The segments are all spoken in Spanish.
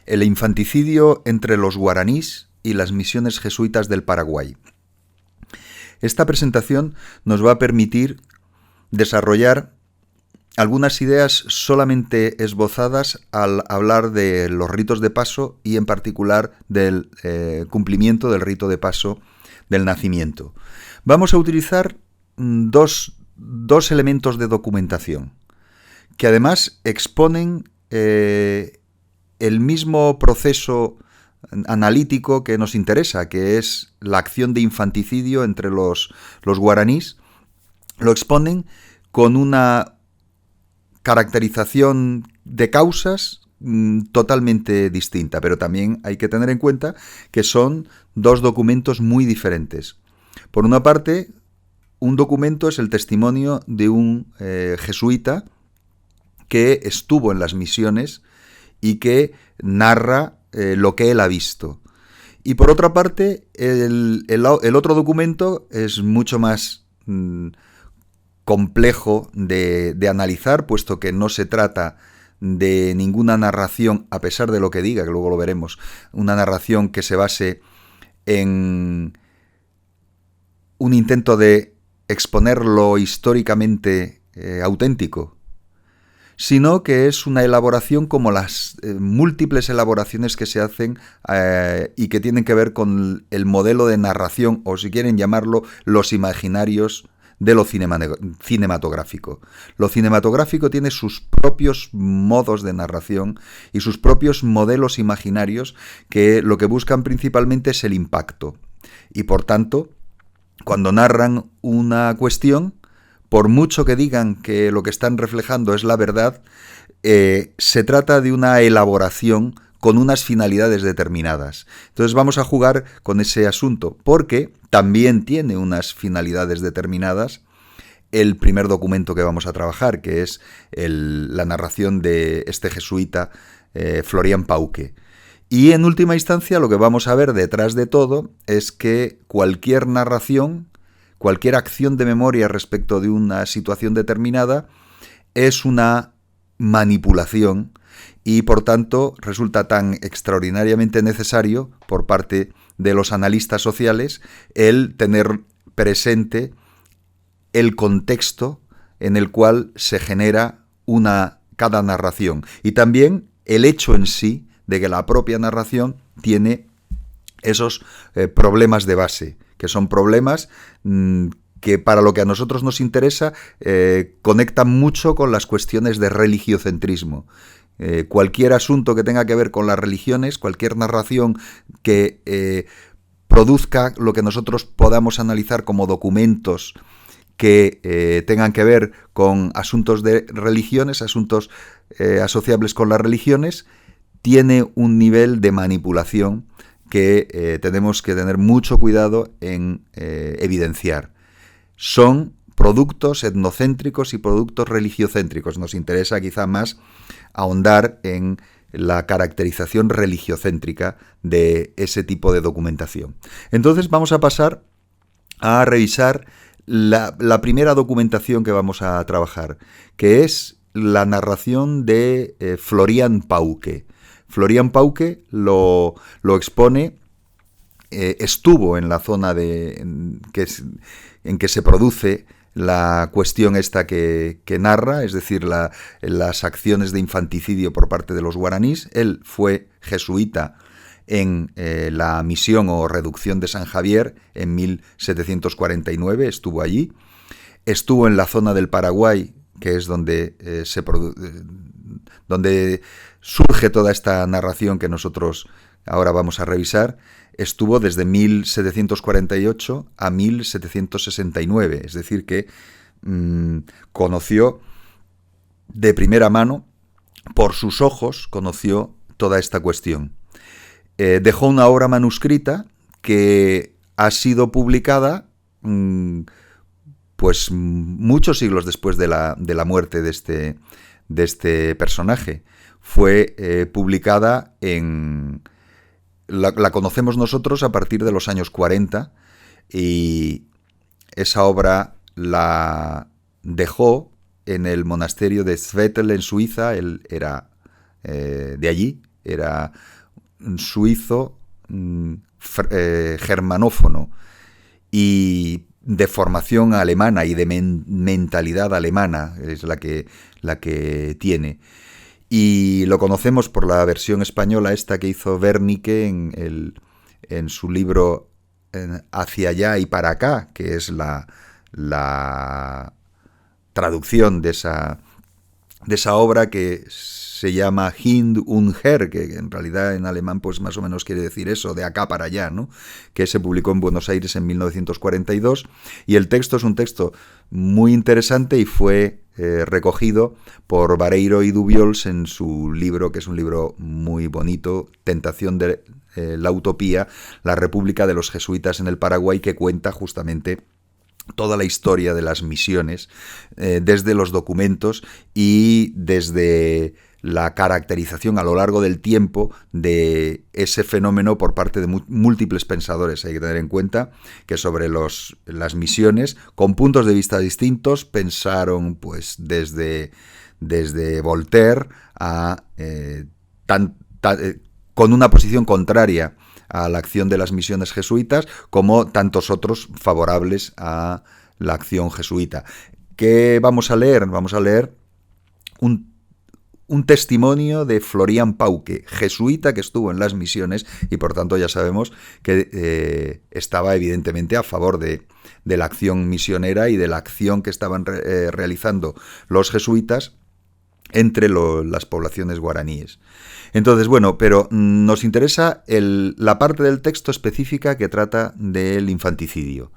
el infanticidio entre los guaraníes y las misiones jesuitas del Paraguay. Esta presentación nos va a permitir desarrollar algunas ideas solamente esbozadas al hablar de los ritos de paso y en particular del cumplimiento del rito de paso del nacimiento. Vamos a utilizar dos elementos de documentación que además exponen el mismo proceso analítico que nos interesa, que es la acción de infanticidio entre los guaraníes. Lo exponen con una caracterización de causas totalmente distinta, pero también hay que tener en cuenta que son dos documentos muy diferentes. Por una parte, un documento es el testimonio de un jesuita que estuvo en las misiones y que narra lo que él ha visto. Y por otra parte, el otro documento es mucho más complejo de analizar, puesto que no se trata de ninguna narración, a pesar de lo que diga, que luego lo veremos, una narración que se base en un intento de exponer lo históricamente auténtico, sino que es una elaboración como las múltiples elaboraciones que se hacen y que tienen que ver con el modelo de narración, o si quieren llamarlo, los imaginarios de lo cinematográfico. Lo cinematográfico tiene sus propios modos de narración y sus propios modelos imaginarios que lo que buscan principalmente es el impacto. Y por tanto, cuando narran una cuestión, por mucho que digan que lo que están reflejando es la verdad, se trata de una elaboración con unas finalidades determinadas. Entonces vamos a jugar con ese asunto, porque también tiene unas finalidades determinadas el primer documento que vamos a trabajar, que es la narración de este jesuita, Florian Pauque. Y en última instancia lo que vamos a ver detrás de todo es que cualquier narración, cualquier acción de memoria respecto de una situación determinada es una manipulación y por tanto resulta tan extraordinariamente necesario por parte de los analistas sociales el tener presente el contexto en el cual se genera cada narración y también el hecho en sí de que la propia narración tiene esos problemas de base, que son problemas que para lo que a nosotros nos interesa conectan mucho con las cuestiones de religiocentrismo. Cualquier asunto que tenga que ver con las religiones, cualquier narración que produzca lo que nosotros podamos analizar como documentos que tengan que ver con asuntos de religiones, asuntos asociables con las religiones, tiene un nivel de manipulación que tenemos que tener mucho cuidado en evidenciar. Son productos etnocéntricos y productos religiocéntricos. Nos interesa quizá más ahondar en la caracterización religiocéntrica de ese tipo de documentación. Entonces vamos a pasar a revisar la primera documentación que vamos a trabajar, que es la narración de Florian Pauque. Florian Pauque lo expone, estuvo en la zona en que se produce la cuestión esta que narra, es decir, las acciones de infanticidio por parte de los guaraníes. Él fue jesuita en la misión o reducción de San Javier en 1749, estuvo allí. Estuvo en la zona del Paraguay, que es donde surge toda esta narración que nosotros ahora vamos a revisar. Estuvo desde 1748 a 1769, es decir que conoció de primera mano, por sus ojos, conoció toda esta cuestión. Dejó una obra manuscrita que ha sido publicada pues muchos siglos después de la muerte de este personaje. Fue publicada la conocemos nosotros a partir de los años 40 y esa obra la dejó en el monasterio de Zwettl en Suiza. Él era de allí, era suizo, germanófono y de formación alemana y de mentalidad alemana, es la que tiene. Y lo conocemos por la versión española esta que hizo Wernicke en su libro Hacia allá y para acá, que es la traducción de esa obra, que se llama Hin und Her, que en realidad en alemán pues más o menos quiere decir eso, de acá para allá, ¿no? Que se publicó en Buenos Aires en 1942, y el texto es un texto muy interesante y fue recogido por Vareiro y Dubiols en su libro, que es un libro muy bonito, Tentación de la Utopía, la República de los Jesuitas en el Paraguay, que cuenta justamente toda la historia de las misiones desde los documentos y desde la caracterización a lo largo del tiempo de ese fenómeno por parte de múltiples pensadores. Hay que tener en cuenta que sobre las misiones, con puntos de vista distintos, pensaron pues desde Voltaire a con una posición contraria a la acción de las misiones jesuitas, como tantos otros favorables a la acción jesuita. ¿Qué vamos a leer? Vamos a leer un testimonio de Florian Pauque, jesuita que estuvo en las misiones y por tanto ya sabemos que estaba evidentemente a favor de la acción misionera y de la acción que estaban realizando los jesuitas entre las poblaciones guaraníes. Entonces, bueno, pero nos interesa la parte del texto específica que trata del infanticidio.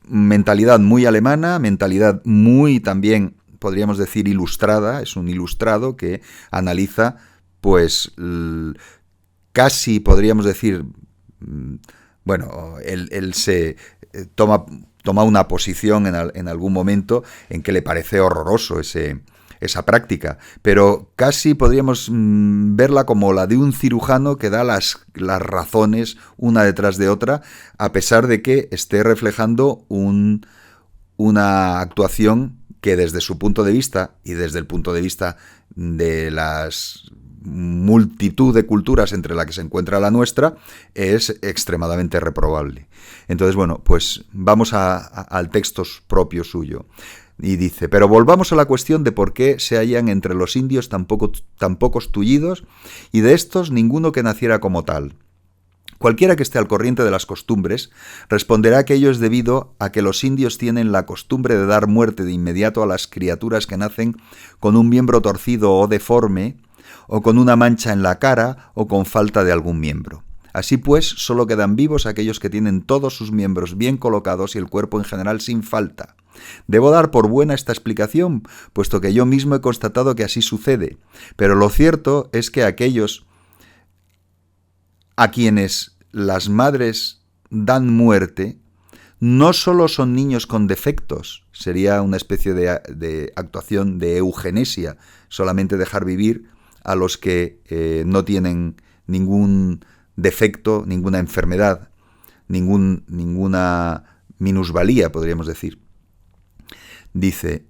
Mentalidad muy alemana, mentalidad muy también, podríamos decir, ilustrada. Es un ilustrado que analiza, pues, casi podríamos decir, bueno, él se toma una posición en algún momento en que le parece horroroso esa práctica, pero casi podríamos verla como la de un cirujano que da las razones una detrás de otra, a pesar de que esté reflejando una actuación que desde su punto de vista y desde el punto de vista de las multitud de culturas entre la que se encuentra la nuestra, es extremadamente reprobable. Entonces, bueno, pues vamos al texto propio suyo. Y dice, pero volvamos a la cuestión de por qué se hallan entre los indios tan pocos tullidos, y de estos ninguno que naciera como tal. Cualquiera que esté al corriente de las costumbres responderá que ello es debido a que los indios tienen la costumbre de dar muerte de inmediato a las criaturas que nacen con un miembro torcido o deforme, o con una mancha en la cara, o con falta de algún miembro. Así pues, solo quedan vivos aquellos que tienen todos sus miembros bien colocados y el cuerpo en general sin falta. Debo dar por buena esta explicación, puesto que yo mismo he constatado que así sucede, pero lo cierto es que aquellos a quienes las madres dan muerte no solo son niños con defectos, sería una especie de actuación de eugenesia, solamente dejar vivir a los que no tienen ningún defecto, ninguna enfermedad, ninguna minusvalía, podríamos decir. Dice,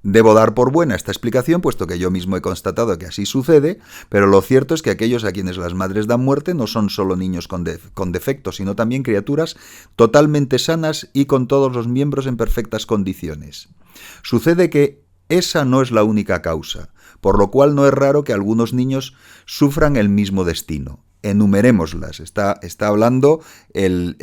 debo dar por buena esta explicación, puesto que yo mismo he constatado que así sucede, pero lo cierto es que aquellos a quienes las madres dan muerte no son solo niños con defectos, sino también criaturas totalmente sanas y con todos los miembros en perfectas condiciones. Sucede que esa no es la única causa, por lo cual no es raro que algunos niños sufran el mismo destino. Enumerémoslas. Está hablando el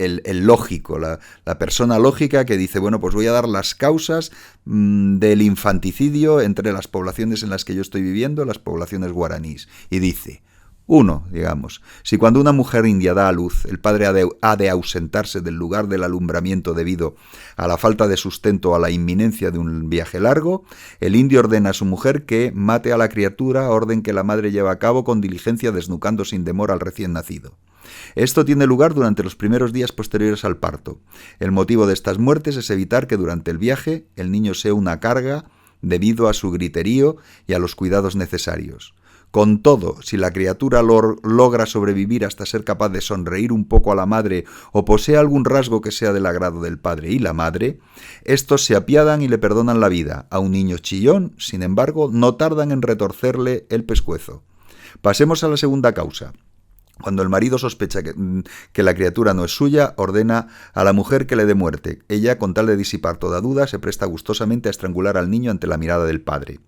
lógico, la persona lógica que dice, bueno, pues voy a dar las causas del infanticidio entre las poblaciones en las que yo estoy viviendo, las poblaciones guaraníes. Y dice, 1, digamos, si cuando una mujer india da a luz, el padre ha de ausentarse del lugar del alumbramiento debido a la falta de sustento o a la inminencia de un viaje largo, el indio ordena a su mujer que mate a la criatura, orden que la madre lleva a cabo con diligencia desnucando sin demora al recién nacido. Esto tiene lugar durante los primeros días posteriores al parto. El motivo de estas muertes es evitar que durante el viaje el niño sea una carga debido a su griterío y a los cuidados necesarios. Con todo, si la criatura logra sobrevivir hasta ser capaz de sonreír un poco a la madre o posee algún rasgo que sea del agrado del padre y la madre, estos se apiadan y le perdonan la vida. A un niño chillón, sin embargo, no tardan en retorcerle el pescuezo. Pasemos a la segunda causa. Cuando el marido sospecha que la criatura no es suya, ordena a la mujer que le dé muerte. Ella, con tal de disipar toda duda, se presta gustosamente a estrangular al niño ante la mirada del padre.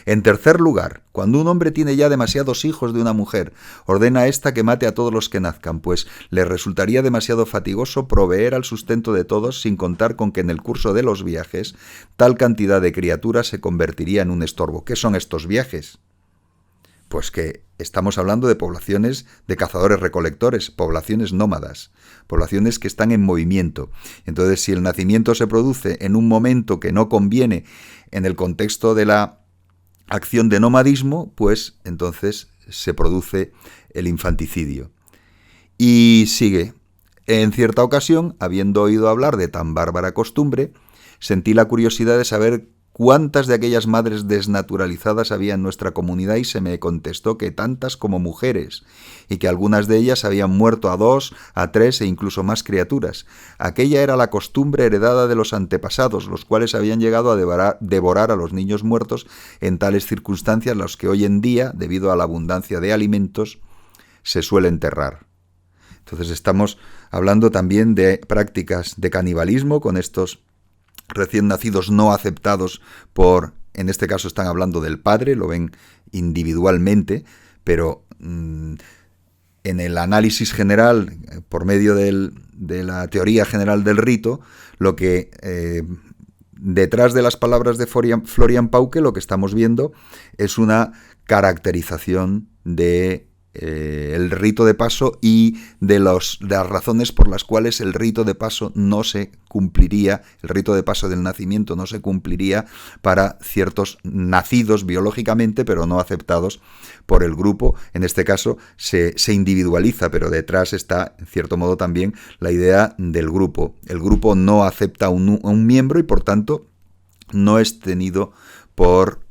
En tercer lugar, cuando un hombre tiene ya demasiados hijos de una mujer, ordena a ésta que mate a todos los que nazcan, pues le resultaría demasiado fatigoso proveer al sustento de todos, sin contar con que en el curso de los viajes tal cantidad de criaturas se convertiría en un estorbo. ¿Qué son estos viajes? Pues que estamos hablando de poblaciones de cazadores-recolectores, poblaciones nómadas, poblaciones que están en movimiento. Entonces, si el nacimiento se produce en un momento que no conviene en el contexto de la acción de nomadismo, pues entonces se produce el infanticidio. Y sigue. En cierta ocasión, habiendo oído hablar de tan bárbara costumbre, sentí la curiosidad de saber cuántas de aquellas madres desnaturalizadas había en nuestra comunidad y se me contestó que tantas como mujeres, y que algunas de ellas habían muerto a 2, a 3 e incluso más criaturas. Aquella era la costumbre heredada de los antepasados, los cuales habían llegado a devorar a los niños muertos en tales circunstancias las que hoy en día, debido a la abundancia de alimentos, se suele enterrar. Entonces estamos hablando también de prácticas de canibalismo con estos recién nacidos no aceptados por, en este caso están hablando del padre, lo ven individualmente, pero en el análisis general, por medio de la teoría general del rito, lo que detrás de las palabras de Florian Pauke, lo que estamos viendo es una caracterización de el rito de paso y de las razones por las cuales el rito de paso no se cumpliría, el rito de paso del nacimiento no se cumpliría para ciertos nacidos biológicamente pero no aceptados por el grupo. En este caso se individualiza, pero detrás está en cierto modo también la idea del grupo. El grupo no acepta a un miembro y por tanto no es tenido por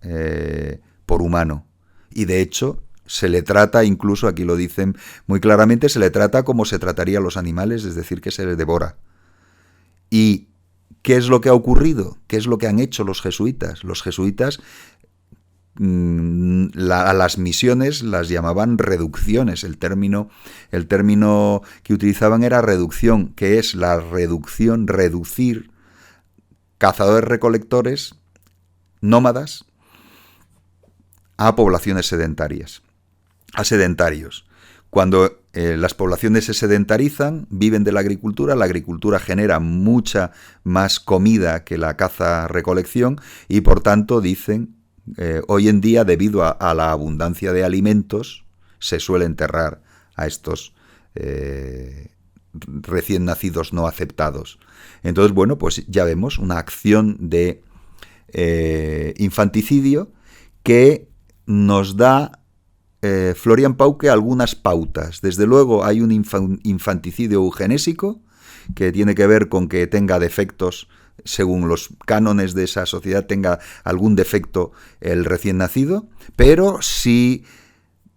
humano. Y de hecho se le trata, incluso aquí lo dicen muy claramente, se le trata como se trataría a los animales, es decir, que se les devora. ¿Y qué es lo que ha ocurrido? ¿Qué es lo que han hecho los jesuitas? Los jesuitas a las misiones las llamaban reducciones. El término que utilizaban era reducción, que es la reducción, reducir cazadores-recolectores nómadas a poblaciones sedentarias. A sedentarios. Cuando las poblaciones se sedentarizan, viven de la agricultura genera mucha más comida que la caza-recolección y por tanto dicen, hoy en día debido a la abundancia de alimentos, se suele enterrar a estos recién nacidos no aceptados. Entonces, bueno, pues ya vemos una acción de infanticidio que nos da Florian Pauke algunas pautas. Desde luego hay un infanticidio eugenésico que tiene que ver con que tenga defectos, según los cánones de esa sociedad, tenga algún defecto el recién nacido, pero si,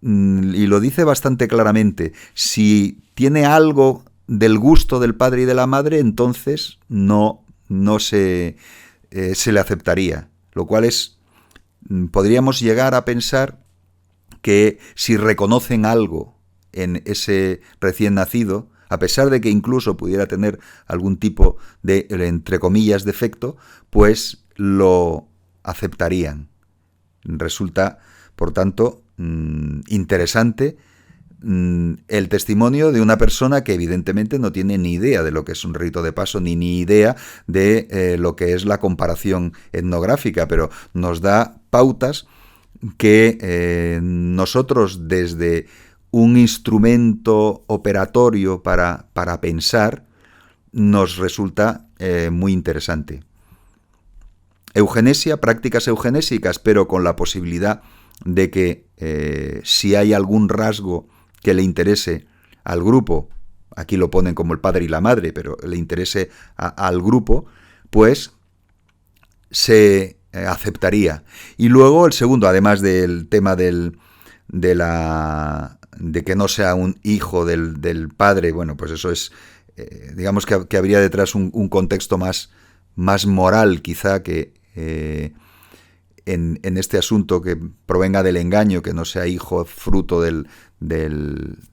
y lo dice bastante claramente, si tiene algo del gusto del padre y de la madre, entonces no se le aceptaría, lo cual es, podríamos llegar a pensar que si reconocen algo en ese recién nacido, a pesar de que incluso pudiera tener algún tipo de, entre comillas, defecto, pues lo aceptarían. Resulta, por tanto, interesante el testimonio de una persona que evidentemente no tiene ni idea de lo que es un rito de paso, ni idea de lo que es la comparación etnográfica, pero nos da pautas que nosotros desde un instrumento operatorio para pensar nos resulta muy interesante. Eugenesia, prácticas eugenésicas, pero con la posibilidad de que si hay algún rasgo que le interese al grupo, aquí lo ponen como el padre y la madre, pero le interese al grupo, pues se aceptaría. Y luego el segundo, además del tema del de que no sea un hijo del padre, bueno, pues eso es, digamos que habría detrás un contexto más moral, quizá, que en este asunto, que provenga del engaño, que no sea hijo fruto de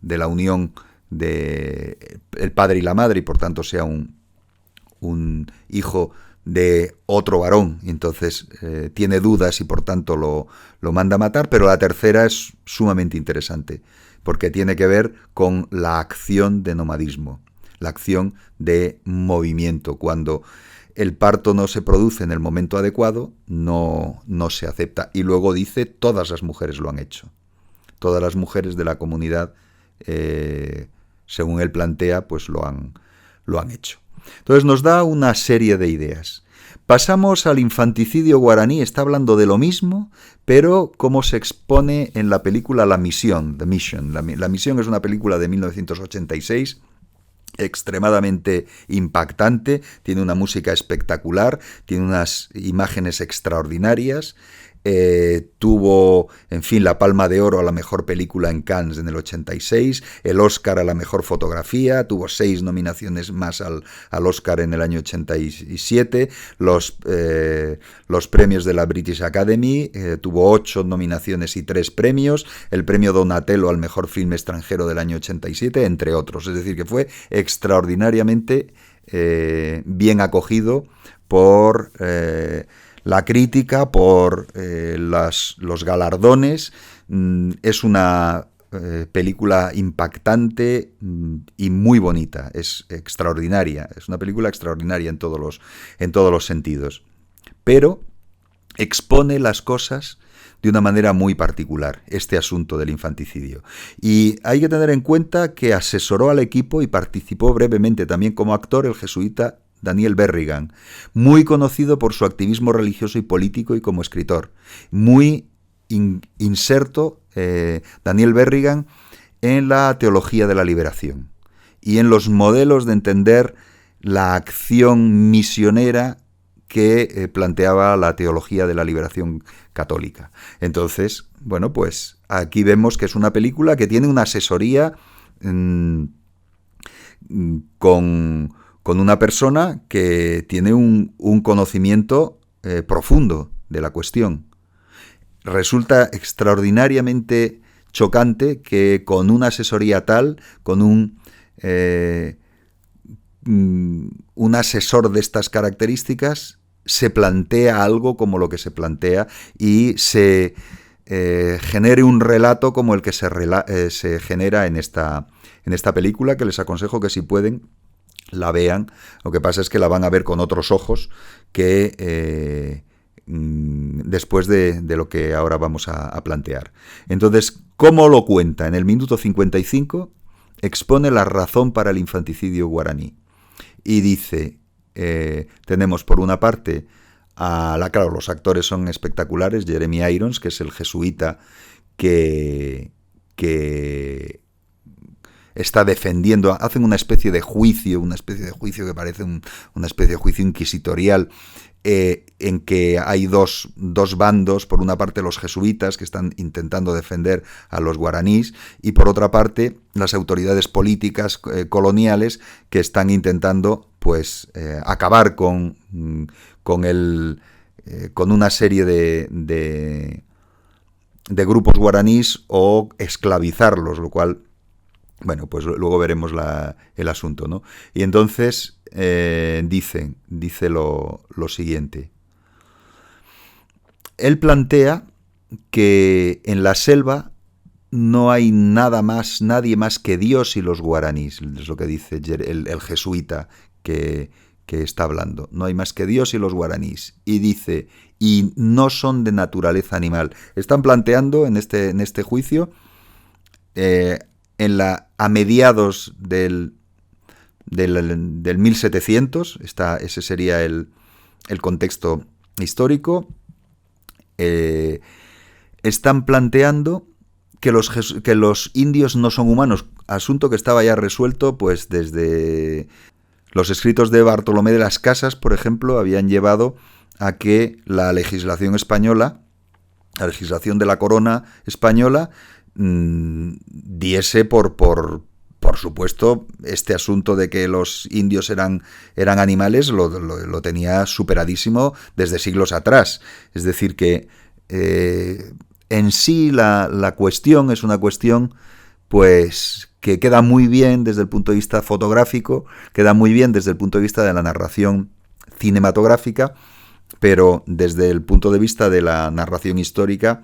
la unión de el padre y la madre, y por tanto sea un hijo de otro varón, y entonces tiene dudas y por tanto lo manda a matar. Pero la tercera es sumamente interesante, porque tiene que ver con la acción de nomadismo, la acción de movimiento. Cuando el parto no se produce en el momento adecuado, no se acepta. Y luego dice, todas las mujeres lo han hecho. Todas las mujeres de la comunidad, según él plantea, pues lo han hecho. Entonces nos da una serie de ideas. Pasamos al infanticidio guaraní. Está hablando de lo mismo, pero como se expone en la película La Misión, The Mission. La Misión es una película de 1986, extremadamente impactante, tiene una música espectacular, tiene unas imágenes extraordinarias. Tuvo, en fin, la Palma de Oro a la mejor película en Cannes en el 86, el Oscar a la mejor fotografía, tuvo 6 nominaciones más al Oscar en el año 87, los premios de la British Academy, tuvo 8 nominaciones y 3 premios, el premio Donatello al mejor filme extranjero del año 87, entre otros. Es decir, que fue extraordinariamente bien acogido por la crítica, por los galardones. Es una película impactante y muy bonita, es extraordinaria, es una película extraordinaria en todos los sentidos, pero expone las cosas de una manera muy particular, este asunto del infanticidio. Y hay que tener en cuenta que asesoró al equipo y participó brevemente también como actor el jesuita Daniel Berrigan, muy conocido por su activismo religioso y político y como escritor. Muy inserto Daniel Berrigan en la teología de la liberación y en los modelos de entender la acción misionera que planteaba la teología de la liberación católica. Entonces, bueno, pues aquí vemos que es una película que tiene una asesoría con una persona que tiene un conocimiento profundo de la cuestión. Resulta extraordinariamente chocante que con una asesoría tal, con un asesor de estas características, se plantea algo como lo que se plantea y se genere un relato como el que se genera en esta película, que les aconsejo que si pueden la vean. Lo que pasa es que la van a ver con otros ojos que después de lo que ahora vamos a plantear. Entonces, ¿cómo lo cuenta? En el minuto 55 expone la razón para el infanticidio guaraní y dice, tenemos por una parte claro, los actores son espectaculares, Jeremy Irons, que es el jesuita que está defendiendo, hacen una especie de juicio que parece una especie de juicio inquisitorial, en que hay dos bandos, por una parte los jesuitas que están intentando defender a los guaraníes y por otra parte las autoridades políticas coloniales que están intentando pues acabar con una serie de grupos guaraníes o esclavizarlos, lo cual, bueno, pues luego veremos el asunto, ¿no? Y entonces dice lo siguiente. Él plantea que en la selva no hay nadie más que Dios y los guaraníes, es lo que dice el jesuita que está hablando. No hay más que Dios y los guaraníes. Y dice, y no son de naturaleza animal. Están planteando en este juicio, a mediados del 1700, ese sería el contexto histórico, están planteando que los indios no son humanos, asunto que estaba ya resuelto pues desde los escritos de Bartolomé de las Casas, por ejemplo, habían llevado a que la legislación española, la legislación de la corona española, diese por supuesto, este asunto de que los indios eran animales lo tenía superadísimo desde siglos atrás. Es decir, que en sí la cuestión es una cuestión pues que queda muy bien desde el punto de vista fotográfico, queda muy bien desde el punto de vista de la narración cinematográfica, pero desde el punto de vista de la narración histórica,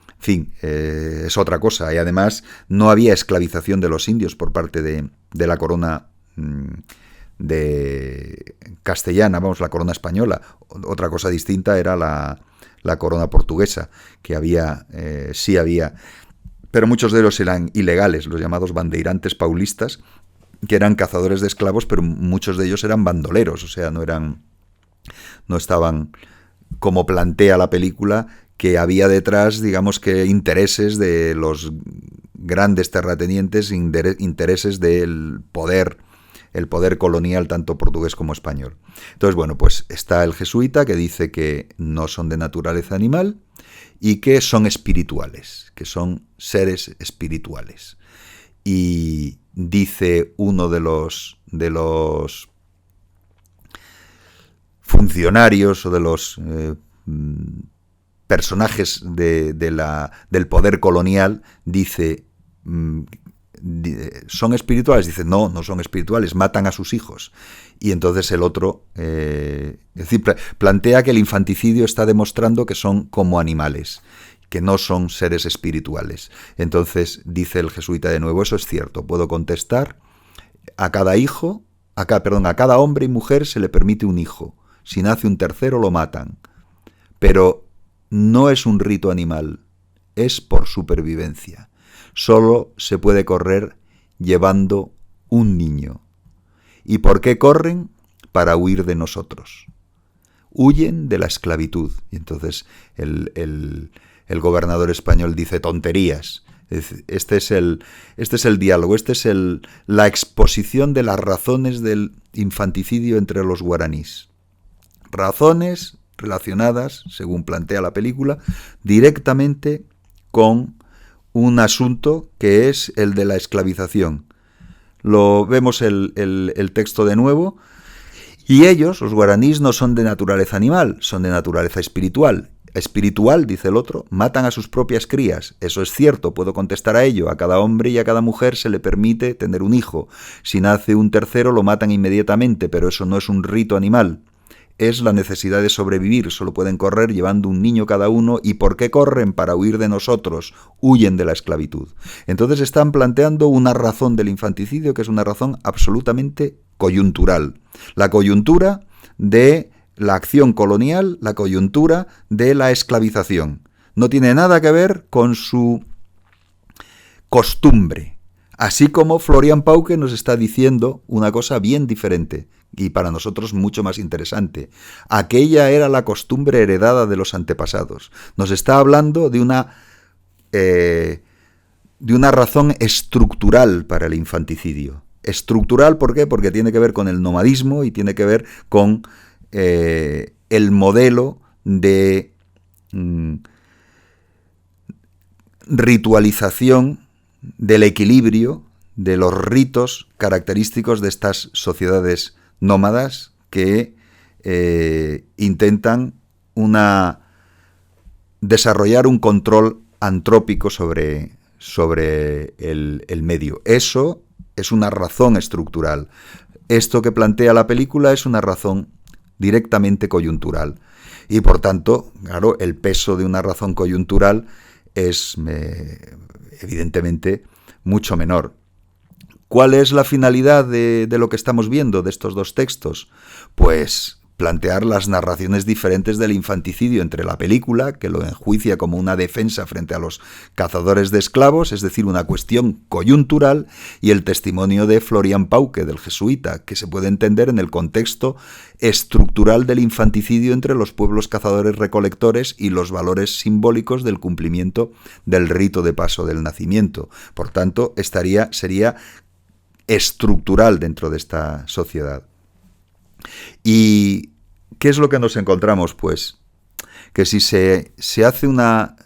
en fin, es otra cosa. Y además no había esclavización de los indios por parte de la corona de castellana, vamos, la corona española. Otra cosa distinta era la corona portuguesa, que había, sí había, pero muchos de ellos eran ilegales, los llamados bandeirantes paulistas, que eran cazadores de esclavos, pero muchos de ellos eran bandoleros, o sea, no estaban, como plantea la película, que había detrás, digamos, que intereses de los grandes terratenientes, intereses del poder, el poder colonial tanto portugués como español. Entonces, bueno, pues está el jesuita que dice que no son de naturaleza animal y que son espirituales, que son seres espirituales. Y dice uno de los funcionarios o de los personajes del poder colonial, dice, ¿son espirituales? Dice, no son espirituales, matan a sus hijos. Y entonces el otro, es decir, plantea que el infanticidio está demostrando que son como animales, que no son seres espirituales. Entonces dice el jesuita de nuevo, eso es cierto, puedo contestar, a cada hombre y mujer se le permite un hijo. Si nace un tercero lo matan. Pero no es un rito animal, es por supervivencia. Solo se puede correr llevando un niño. ¿Y por qué corren? Para huir de nosotros. Huyen de la esclavitud. Y entonces el gobernador español dice tonterías. Este es el diálogo, esta es la exposición de las razones del infanticidio entre los guaraníes. Razones relacionadas, según plantea la película, directamente con un asunto que es el de la esclavización. Lo vemos el texto de nuevo, y ellos, los guaraníes, no son de naturaleza animal, son de naturaleza espiritual. Espiritual, dice el otro, matan a sus propias crías. Eso es cierto, puedo contestar a ello. A cada hombre y a cada mujer se le permite tener un hijo. Si nace un tercero lo matan inmediatamente, pero eso no es un rito animal. Es la necesidad de sobrevivir, solo pueden correr llevando un niño cada uno. ¿Y por qué corren? Para huir de nosotros, huyen de la esclavitud. Entonces están planteando una razón del infanticidio que es una razón absolutamente coyuntural. La coyuntura de la acción colonial, la coyuntura de la esclavización. No tiene nada que ver con su costumbre. Así como Florian Pauque nos está diciendo una cosa bien diferente y para nosotros mucho más interesante. Aquella era la costumbre heredada de los antepasados. Nos está hablando de una razón estructural para el infanticidio. Estructural, ¿por qué? Porque tiene que ver con el nomadismo y tiene que ver con el modelo de ritualización del equilibrio de los ritos característicos de estas sociedades nómadas que intentan desarrollar un control antrópico sobre el medio. Eso es una razón estructural. Esto que plantea la película es una razón directamente coyuntural. Y por tanto, claro, el peso de una razón coyuntural es evidentemente mucho menor. ¿Cuál es la finalidad de lo que estamos viendo de estos dos textos? Pues plantear las narraciones diferentes del infanticidio entre la película, que lo enjuicia como una defensa frente a los cazadores de esclavos, es decir, una cuestión coyuntural, y el testimonio de Florian Pauque, del jesuita, que se puede entender en el contexto estructural del infanticidio entre los pueblos cazadores-recolectores y los valores simbólicos del cumplimiento del rito de paso del nacimiento. Por tanto, sería estructural dentro de esta sociedad. ¿Y qué es lo que nos encontramos? Pues que si se hace una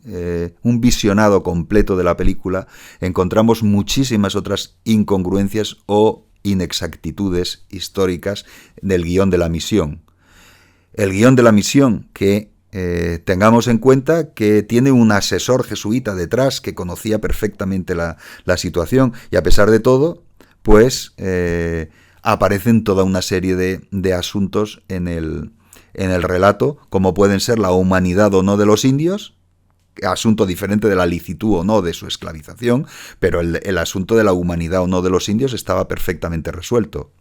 un visionado completo de la película, encontramos muchísimas otras incongruencias o inexactitudes históricas del guión de la misión. El guión de la misión, que tengamos en cuenta que tiene un asesor jesuita detrás que conocía perfectamente la situación, y a pesar de todo, pues aparecen toda una serie de asuntos en el relato, como pueden ser la humanidad o no de los indios, asunto diferente de la licitud o no de su esclavización, pero el asunto de la humanidad o no de los indios estaba perfectamente resuelto.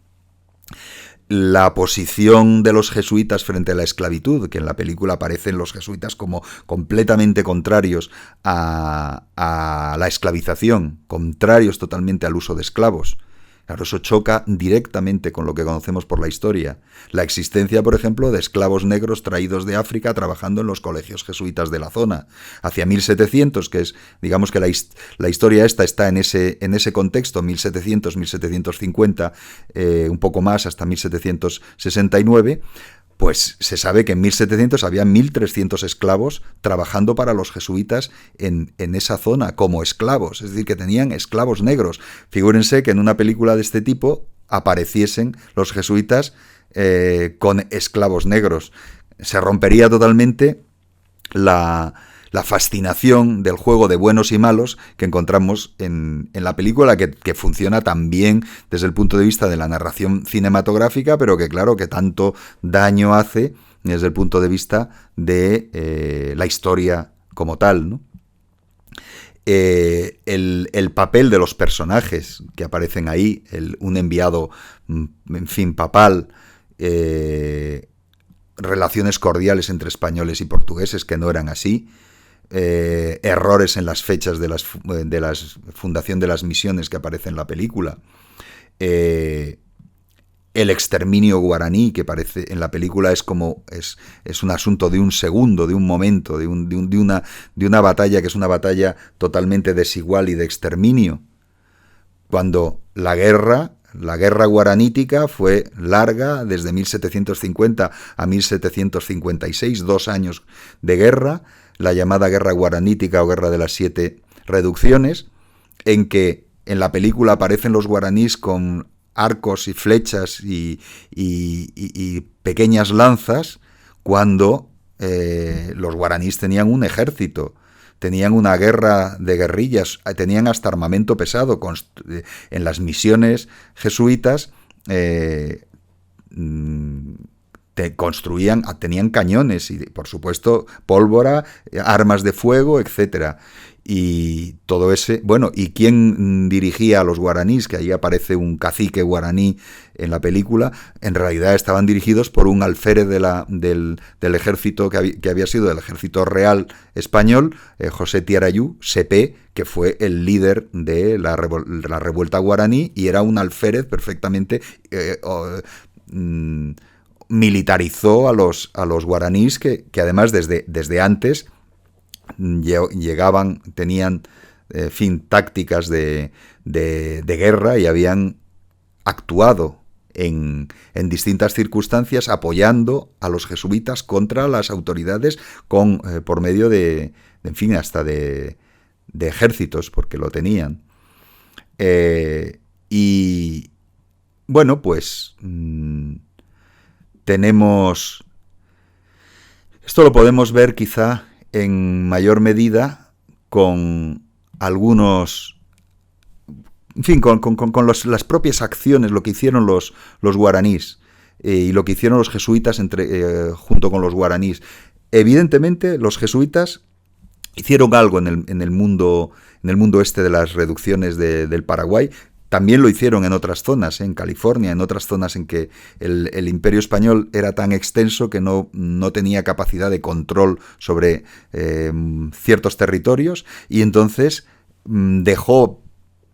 La posición de los jesuitas frente a la esclavitud, que en la película aparecen los jesuitas como completamente contrarios a la esclavización, contrarios totalmente al uso de esclavos. Claro, eso choca directamente con lo que conocemos por la historia. La existencia, por ejemplo, de esclavos negros traídos de África trabajando en los colegios jesuitas de la zona. Hacia 1700, que es, digamos que la historia esta está en ese contexto, 1700, 1750, un poco más, hasta 1769, pues se sabe que en 1700 había 1.300 esclavos trabajando para los jesuitas en esa zona como esclavos, es decir, que tenían esclavos negros. Figúrense que en una película de este tipo apareciesen los jesuitas con esclavos negros. Se rompería totalmente la fascinación del juego de buenos y malos que encontramos en la película, que funciona también desde el punto de vista de la narración cinematográfica, pero que claro, que tanto daño hace desde el punto de vista de la historia como tal, ¿no? El papel de los personajes que aparecen ahí, un enviado, en fin, papal, relaciones cordiales entre españoles y portugueses que no eran así, errores en las fechas de la fundación de las misiones que aparece en la película, el exterminio guaraní que aparece en la película es un asunto de un segundo, de un momento, de una batalla que es una batalla totalmente desigual y de exterminio, cuando la guerra guaranítica fue larga, desde 1750 a 1756, 2 años de guerra, la llamada guerra guaranítica o guerra de las 7 reducciones, en que en la película aparecen los guaraníes con arcos y flechas y pequeñas lanzas, cuando los guaraníes tenían un ejército, tenían una guerra de guerrillas, tenían hasta armamento pesado. En las misiones jesuitas tenían cañones y, por supuesto, pólvora, armas de fuego, etcétera. Y todo ese... Bueno, ¿y quién dirigía a los guaraníes? Que ahí aparece un cacique guaraní en la película. En realidad estaban dirigidos por un alférez del ejército que había sido del ejército real español, José Tiarayú, CP, que fue el líder de la revuelta guaraní y era un alférez perfectamente... militarizó a los guaraníes que además desde antes tenían tácticas de guerra y habían actuado en distintas circunstancias apoyando a los jesuitas contra las autoridades por medio hasta de ejércitos, porque lo tenían. Y bueno, pues tenemos... Esto lo podemos ver quizá en mayor medida con algunos... En fin, con las propias acciones, lo que hicieron los guaraníes y lo que hicieron los jesuitas junto con los guaraníes. Evidentemente, los jesuitas hicieron algo en el mundo este de las reducciones del Paraguay. También lo hicieron en otras zonas, en California, en otras zonas en que el Imperio Español era tan extenso que no tenía capacidad de control sobre ciertos territorios, y entonces dejó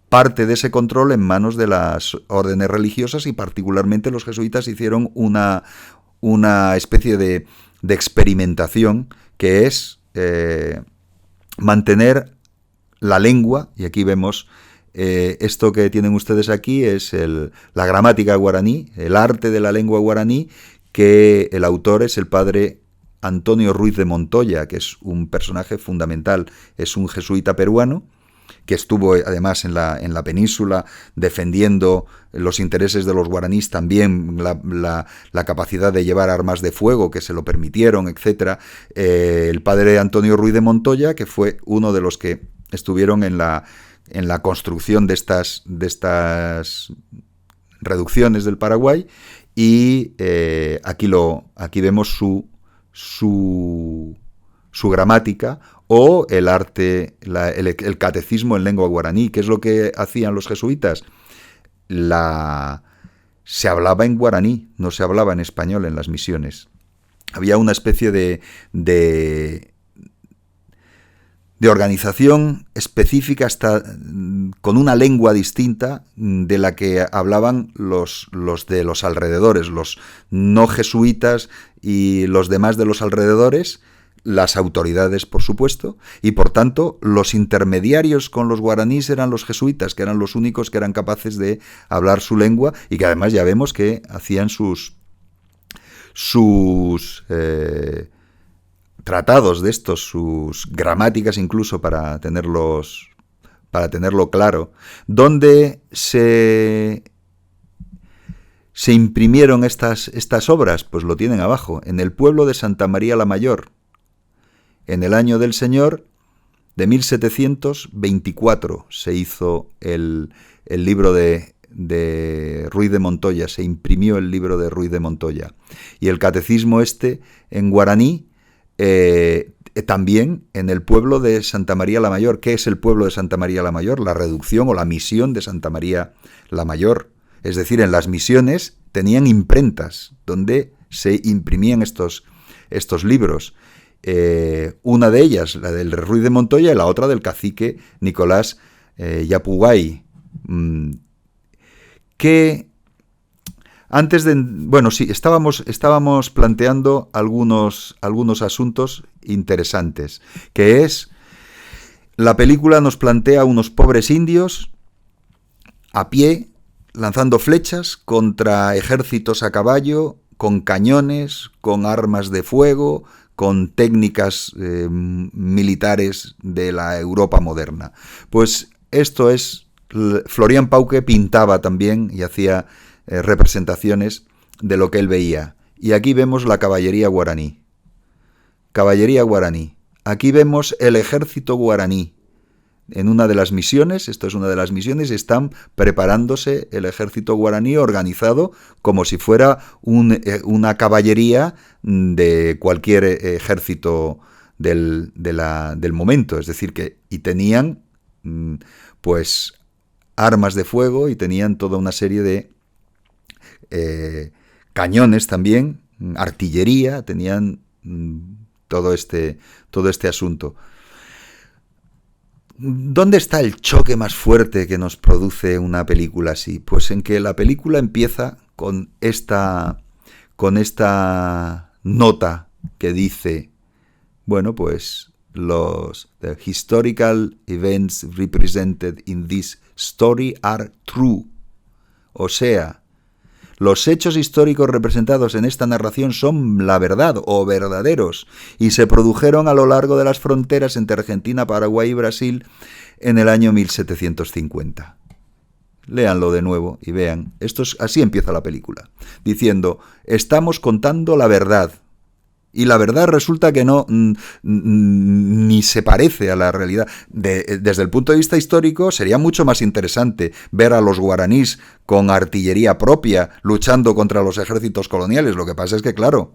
parte de ese control en manos de las órdenes religiosas, y particularmente los jesuitas hicieron una especie de experimentación, que es mantener la lengua, y aquí vemos... esto que tienen ustedes aquí es la gramática guaraní, el arte de la lengua guaraní, que el autor es el padre Antonio Ruiz de Montoya, que es un personaje fundamental, es un jesuita peruano, que estuvo además en la península defendiendo los intereses de los guaraníes, también la capacidad de llevar armas de fuego, que se lo permitieron, etc. El padre Antonio Ruiz de Montoya, que fue uno de los que estuvieron en la construcción de estas reducciones del Paraguay, y aquí vemos su gramática, o el arte, el catecismo en lengua guaraní. ¿Qué es lo que hacían los jesuitas? Se hablaba en guaraní, no se hablaba en español en las misiones. Había una especie de organización específica, hasta con una lengua distinta de la que hablaban los de los alrededores, los no jesuitas y los demás de los alrededores, las autoridades, por supuesto, y por tanto los intermediarios con los guaraníes eran los jesuitas, que eran los únicos que eran capaces de hablar su lengua, y que además ya vemos que hacían sus tratados de estos, sus gramáticas incluso, para tenerlo claro, donde se imprimieron estas obras. Pues lo tienen abajo, en el pueblo de Santa María la Mayor, en el año del Señor de 1724 se hizo el libro de Ruiz de Montoya, se imprimió el libro de Ruiz de Montoya. Y el catecismo en guaraní, también en el pueblo de Santa María la Mayor. ¿Qué es el pueblo de Santa María la Mayor? La reducción o la misión de Santa María la Mayor. Es decir, en las misiones tenían imprentas donde se imprimían estos libros. Una de ellas, la del Ruiz de Montoya, y la otra del cacique Nicolás Yapugay, que antes de... Bueno, sí, estábamos planteando algunos asuntos interesantes, que es, la película nos plantea unos pobres indios a pie, lanzando flechas contra ejércitos a caballo, con cañones, con armas de fuego, con técnicas militares de la Europa moderna. Pues esto es... Florian Pauque pintaba también y hacía representaciones de lo que él veía. Y aquí vemos la caballería guaraní. Caballería guaraní. Aquí vemos el ejército guaraní. En una de las misiones, esto es una de las misiones, están preparándose el ejército guaraní organizado como si fuera una caballería de cualquier ejército del momento. Es decir, y tenían pues armas de fuego, y tenían toda una serie de cañones también, artillería, tenían todo este asunto. ¿Dónde está el choque más fuerte que nos produce una película así? Pues en que la película empieza con esta nota que dice, bueno, pues the historical events represented in this story are true. O sea, los hechos históricos representados en esta narración son la verdad o verdaderos, y se produjeron a lo largo de las fronteras entre Argentina, Paraguay y Brasil en el año 1750. Léanlo de nuevo y vean. Así empieza la película, diciendo, estamos contando la verdad. Y la verdad resulta que no ni se parece a la realidad. Desde el punto de vista histórico, sería mucho más interesante ver a los guaraníes con artillería propia luchando contra los ejércitos coloniales. Lo que pasa es que, claro,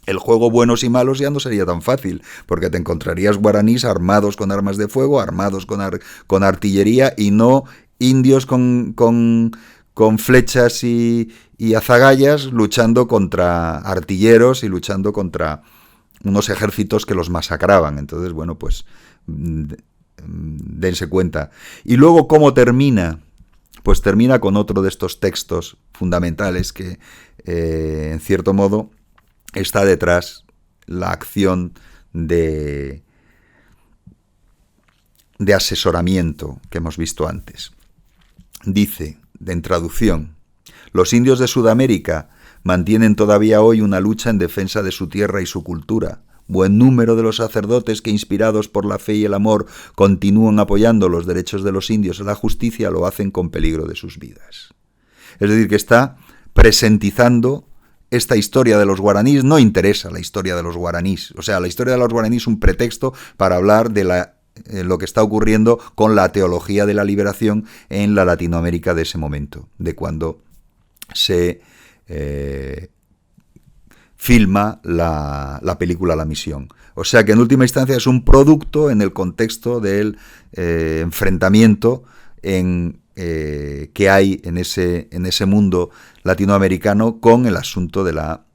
el juego buenos y malos ya no sería tan fácil, porque te encontrarías guaraníes armados con armas de fuego, armados con artillería, y no indios con flechas y azagallas luchando contra artilleros y luchando contra unos ejércitos que los masacraban. Entonces, bueno, pues dense cuenta. Y luego, ¿cómo termina? Pues termina con otro de estos textos fundamentales que, en cierto modo, está detrás la acción de asesoramiento que hemos visto antes. Dice, en traducción, los indios de Sudamérica mantienen todavía hoy una lucha en defensa de su tierra y su cultura, buen número de los sacerdotes que, inspirados por la fe y el amor, continúan apoyando los derechos de los indios y la justicia, lo hacen con peligro de sus vidas. Es decir, que está presentizando esta historia de los guaraníes. No interesa la historia de los guaraníes. O sea, la historia de los guaraníes es un pretexto para hablar de lo que está ocurriendo con la teología de la liberación en la Latinoamérica de ese momento, de cuando se filma la película La Misión. O sea que en última instancia es un producto en el contexto del enfrentamiento que hay en ese mundo latinoamericano con el asunto de la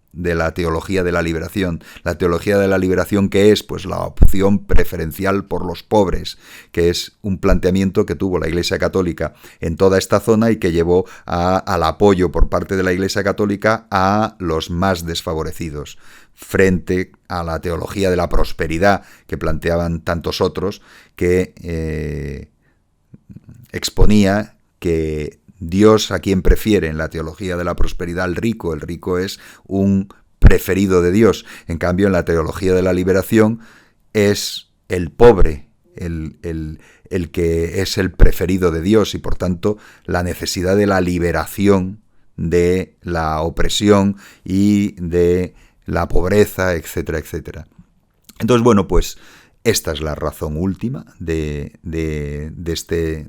teología de la liberación. La teología de la liberación, ¿qué es? Pues la opción preferencial por los pobres, que es un planteamiento que tuvo la Iglesia Católica en toda esta zona y que llevó al apoyo por parte de la Iglesia Católica a los más desfavorecidos, frente a la teología de la prosperidad que planteaban tantos otros, que exponía que Dios a quien prefiere en la teología de la prosperidad al rico. El rico es un preferido de Dios. En cambio, en la teología de la liberación es el pobre el que es el preferido de Dios, y por tanto la necesidad de la liberación de la opresión y de la pobreza, etcétera, etcétera. Entonces, bueno, pues esta es la razón última de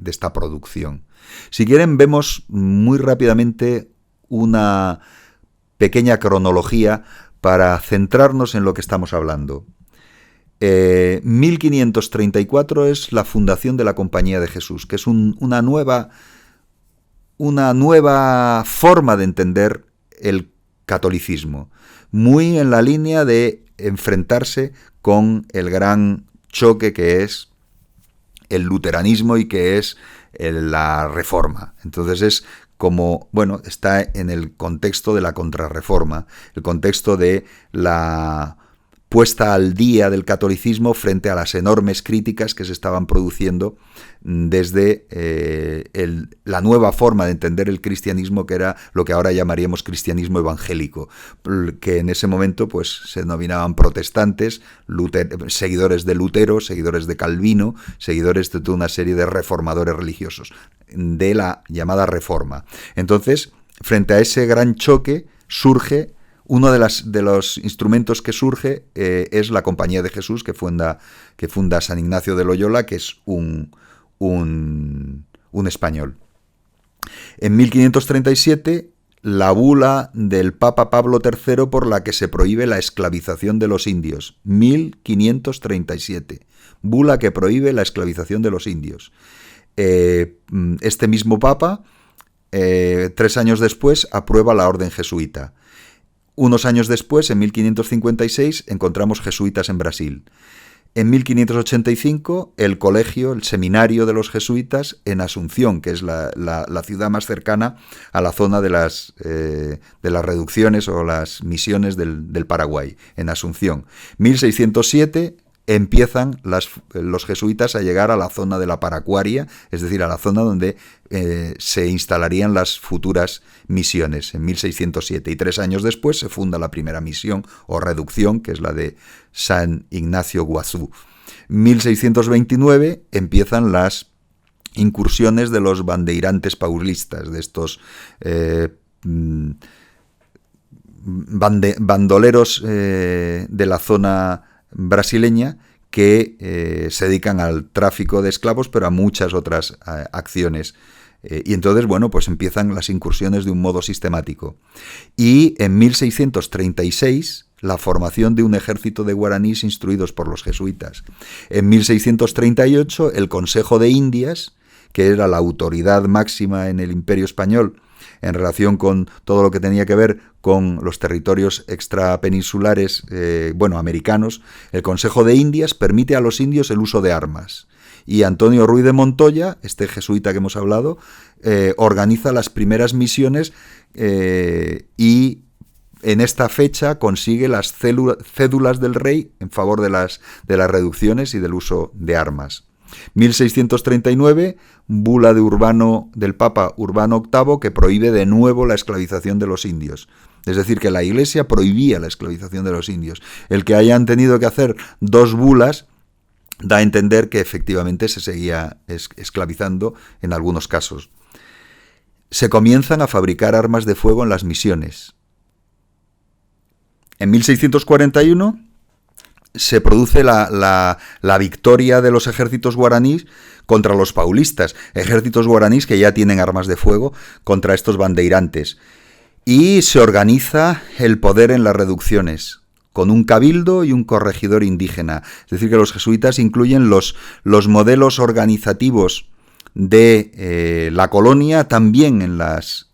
esta producción. Si quieren, vemos muy rápidamente una pequeña cronología para centrarnos en lo que estamos hablando. 1534 es la fundación de la Compañía de Jesús, que es una nueva forma de entender el catolicismo, muy en la línea de enfrentarse con el gran choque que es el luteranismo y que es la Reforma. Entonces es como, bueno, está en el contexto de la Contrarreforma, el contexto de la puesta al día del catolicismo frente a las enormes críticas que se estaban produciendo desde la nueva forma de entender el cristianismo, que era lo que ahora llamaríamos cristianismo evangélico, que en ese momento pues se denominaban protestantes, seguidores de Lutero, seguidores de Calvino, seguidores de toda una serie de reformadores religiosos, de la llamada Reforma. Entonces, frente a ese gran choque, surge uno de los instrumentos que surge es la Compañía de Jesús, que funda San Ignacio de Loyola, que es un español. En 1537, la bula del Papa Pablo III por la que se prohíbe la esclavización de los indios. 1537. Bula que prohíbe la esclavización de los indios. Este mismo Papa, 3 años después, aprueba la orden jesuita. Unos años después, en 1556, encontramos jesuitas en Brasil. En 1585, el seminario de los jesuitas en Asunción, que es la ciudad más cercana a la zona de las reducciones o las misiones del Paraguay, en Asunción. 1607 empiezan los jesuitas a llegar a la zona de la Paracuaria, es decir, a la zona donde se instalarían las futuras misiones, en 1607. Y 3 años después se funda la primera misión o reducción, que es la de San Ignacio Guazú. 1629 empiezan las incursiones de los bandeirantes paulistas, de estos bandoleros de la zona brasileña, que se dedican al tráfico de esclavos, pero a muchas otras acciones. Y entonces, bueno, pues empiezan las incursiones de un modo sistemático. Y en 1636, la formación de un ejército de guaraníes instruidos por los jesuitas. En 1638, el Consejo de Indias, que era la autoridad máxima en el Imperio Español, en relación con todo lo que tenía que ver con los territorios extrapeninsulares, americanos, el Consejo de Indias permite a los indios el uso de armas. Y Antonio Ruiz de Montoya, este jesuita que hemos hablado, organiza las primeras misiones y en esta fecha consigue las cédulas del rey en favor de las reducciones y del uso de armas. 1639, bula del Papa Urbano VIII, que prohíbe de nuevo la esclavización de los indios. Es decir, que la Iglesia prohibía la esclavización de los indios. El que hayan tenido que hacer 2 bulas da a entender que efectivamente se seguía esclavizando en algunos casos. Se comienzan a fabricar armas de fuego en las misiones. En 1641 se produce la victoria de los ejércitos guaraníes contra los paulistas, ejércitos guaraníes que ya tienen armas de fuego contra estos bandeirantes. Y se organiza el poder en las reducciones, con un cabildo y un corregidor indígena. Es decir, que los jesuitas incluyen los modelos organizativos de la colonia también en las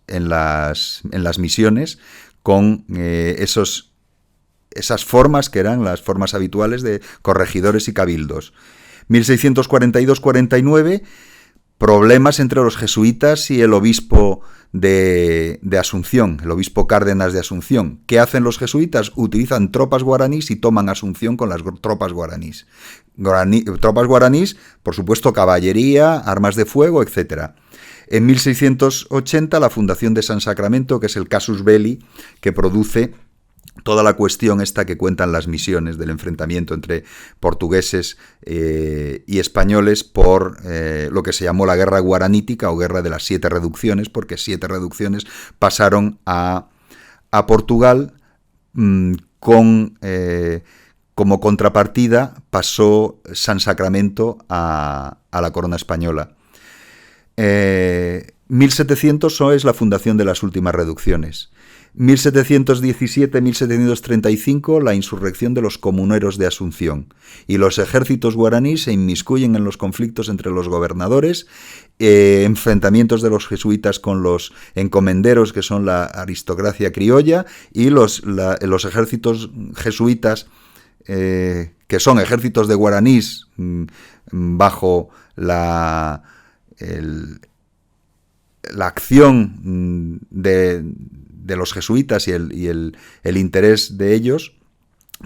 misiones, con esas formas que eran las formas habituales de corregidores y cabildos. 1642-49, problemas entre los jesuitas y el obispo de Asunción, el obispo Cárdenas de Asunción. ¿Qué hacen los jesuitas? Utilizan tropas guaraníes y toman Asunción con las tropas guaraníes. Tropas guaraníes, por supuesto, caballería, armas de fuego, etc. En 1680, la fundación de San Sacramento, que es el casus belli, que produce toda la cuestión esta que cuentan las misiones del enfrentamiento entre portugueses y españoles por lo que se llamó la guerra guaranítica o guerra de las 7 reducciones, porque 7 reducciones pasaron a Portugal como contrapartida pasó San Sacramento a la corona española. 1700 es la fundación de las últimas reducciones. 1717-1735, la insurrección de los comuneros de Asunción, y los ejércitos guaraníes se inmiscuyen en los conflictos entre los gobernadores, enfrentamientos de los jesuitas con los encomenderos, que son la aristocracia criolla, y los ejércitos jesuitas, que son ejércitos de guaraníes bajo la acción de los jesuitas y el interés de ellos,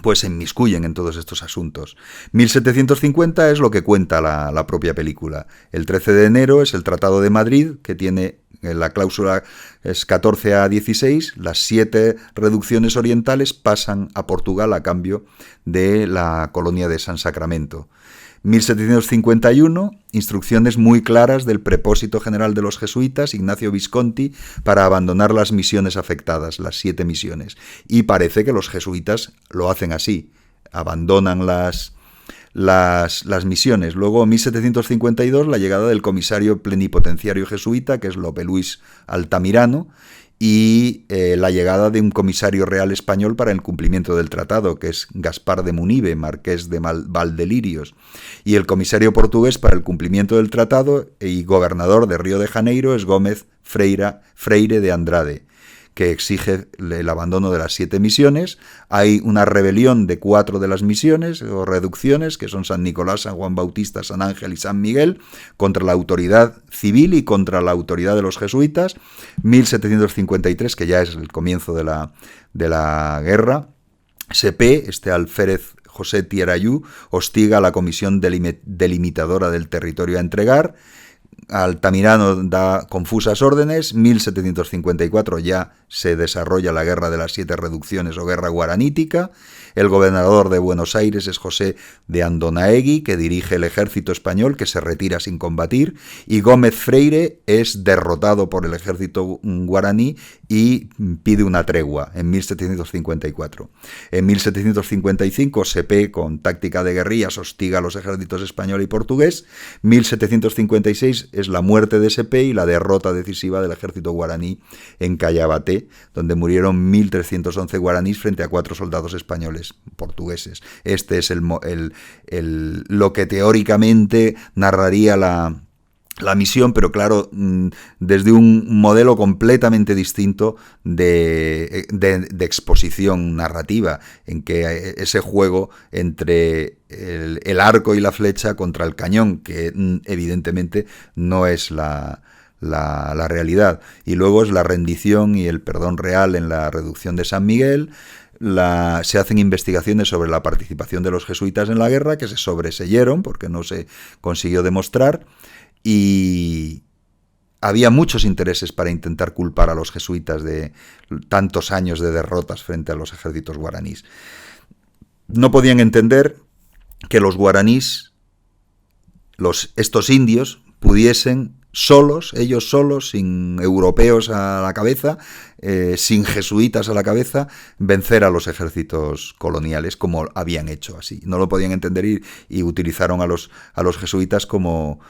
pues se inmiscuyen en todos estos asuntos. 1750 es lo que cuenta la propia película. El 13 de enero es el Tratado de Madrid, que tiene la cláusula es 14 a 16, las 7 reducciones orientales pasan a Portugal a cambio de la colonia de San Sacramento. 1751, instrucciones muy claras del prepósito general de los jesuitas, Ignacio Visconti, para abandonar las misiones afectadas, las 7 misiones. Y parece que los jesuitas lo hacen así, abandonan las misiones. Luego, en 1752, la llegada del comisario plenipotenciario jesuita, que es Lope Luis Altamirano, y la llegada de un comisario real español para el cumplimiento del tratado, que es Gaspar de Munive, marqués de Valdelirios, y el comisario portugués para el cumplimiento del tratado y gobernador de Río de Janeiro es Gómez Freire de Andrade, que exige el abandono de las 7 misiones. Hay una rebelión de 4 de las misiones o reducciones, que son San Nicolás, San Juan Bautista, San Ángel y San Miguel, contra la autoridad civil y contra la autoridad de los jesuitas. 1753, que ya es el comienzo de la guerra, Cepé, alférez José Tierayú, hostiga a la comisión delimitadora del territorio a entregar. Altamirano da confusas órdenes. 1754 ya se desarrolla la guerra de las 7 reducciones o guerra guaranítica. El gobernador de Buenos Aires es José de Andonaegui, que dirige el ejército español, que se retira sin combatir, y Gómez Freire es derrotado por el ejército guaraní y pide una tregua en 1754. En 1755 Cepé, con táctica de guerrillas, hostiga a los ejércitos español y portugués. 1756 es la muerte de Cepé y la derrota decisiva del ejército guaraní en Cayabaté, donde murieron 1.311 guaraníes frente a 4 soldados españoles portugueses. Este es lo que teóricamente narraría la misión, pero claro, desde un modelo completamente distinto de exposición narrativa, en que ese juego entre el arco y la flecha contra el cañón, que evidentemente no es la realidad. Y luego es la rendición y el perdón real en la reducción de San Miguel. Se hacen investigaciones sobre la participación de los jesuitas en la guerra, que se sobreseyeron porque no se consiguió demostrar, y había muchos intereses para intentar culpar a los jesuitas de tantos años de derrotas frente a los ejércitos guaraníes. No podían entender que los guaraníes, estos indios, pudiesen ellos solos, sin europeos a la cabeza, sin jesuitas a la cabeza, vencer a los ejércitos coloniales como habían hecho así. No lo podían entender y utilizaron a los jesuitas como